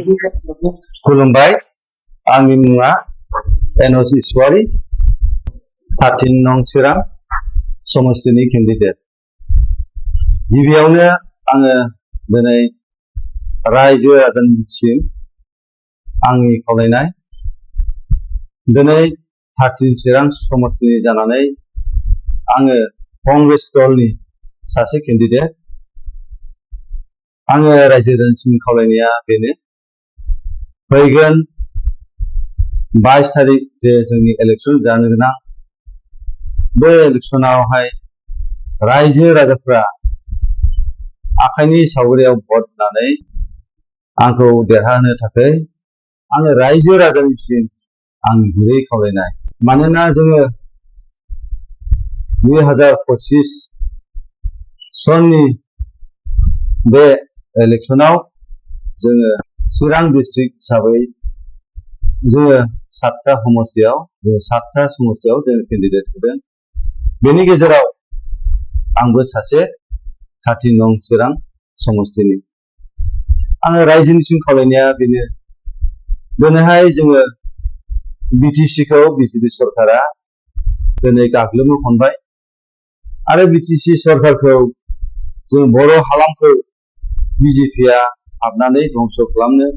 खुलुमबाय आंनि मुङा एन'स इसवारि 13 नं चिरां समस्तिनि केन्डिडेट गिबियावनो आङो दिनै रायजो राजानिसिम आंनि खावलायनाय दिनै 13 चिरां समस्तिनि जानानै आङो कंग्रेस दलनि सासे केन्डिडेट आङो रायजो राजानिसिम खावलायनाया बेनो फैगोन 22 तारिख जे जोंनि इलेक्शन जानो गोनां बे इलेक्शनावहाय रायजो राजाफ्रा आखाइनि सावगारियाव भट होनानै आंखौ देरहाहोनो थाखाय आङो रायजो राजानिसिम आंनि गुरै खावलायनाय मानोना जोङो 2025 सननि बे इलेक्शनाव जोङो चिरां डिस्ट्रिक्ट हिसाबै जोङो 7टा समस्तियाव जोङो केन्डिडेट होदों बेनि गेजेराव आंबो सासे 13 नं चिरां समस्तिनि आङो रायजोनिसिम खावलायनाया बेनो दिनैहाय जोङो BTC खौ BJP सरकारा दिनै गाग्लोबनो हमबाय आरो BTC सरकारखौ जों बर' हालामखौ BJP आ हाबनानै धंस खालामनो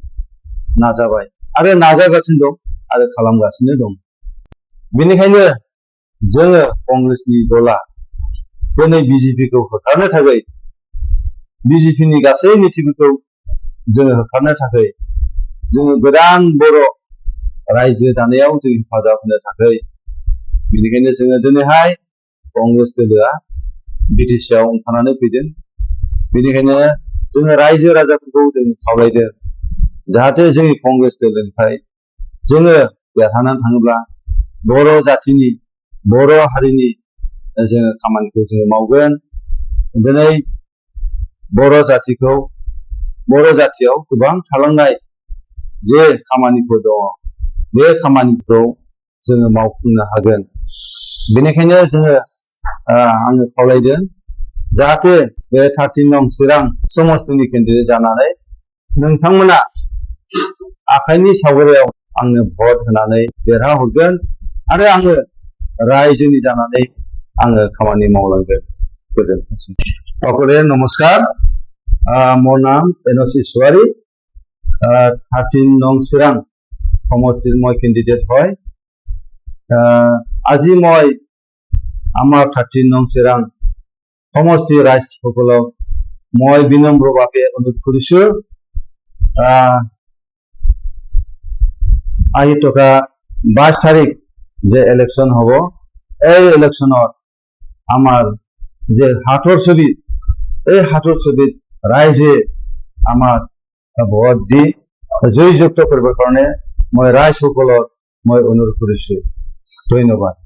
नाजाबाय आरो नाजागासिनो दं आरो खालामगासिनो दं बेनिखायनो जोङो कंग्रेसनि दला दिनै BJP खौ होखारनो थाखाय BJP नि गासै नीतिफोरखौ जोङो होखारनो थाखाय जोङो गोदान बर' रायजो दानायाव जों हेफाजाब होनो थाखाय बेनिखायनो जोङो दिनैहाय कंग्रेस दोलोआ BTC आव ओंखारनानै फैदों बेनिखायनो जोङो रायजो राजाफोरखौ जों खावलायदों जाहाथे जोंनि कंग्रेस दोलोनिफ्राय जोङो देरहानानै थाङोब्ला बर' जातिनि बर' हारिनि जोङो खामानिखौ जोङो मावगोन दिनै बर' जातियाव गोबां थालांनाय जे खामानिफोर दङ बे खामानिखौ जोङो मावफुंनो हागोन बेनिखायनो जोङो आङो खावलायदों जाहाथे बे 13 नं चिरां समस्तिनि केन्डिडेट जानानै नोंथांमोना आखाइनि सावगारियाव आंनो भट होनानै देरहाहरगोन आरो आङो रायजोनि जानानै आङो खामानि मावलांगोन गोजोनथोंसै সকলে নমস্কার मोर नाम एन'स इसवारि 13 नं चिरां समस्तिर मैं केन्डिडेट হয় আজি মই আমার 13 नं चिरां समस्ति रायजসকলক মই বিনম্ৰভাৱে অনুৰোধ কৰিছো আহি থকা 22 তাৰিখ যে ইলেকশন হ'ব এই ইলেকশনত আমার যে হাতৰ ছবি এই হাতৰ ছবিত ৰাইজে আমার ভোট দি জয়যুক্ত কৰিবৰ কাৰণে মই ৰাইজসকলক মই অনুৰোধ কৰিছো ধন্যবাদ।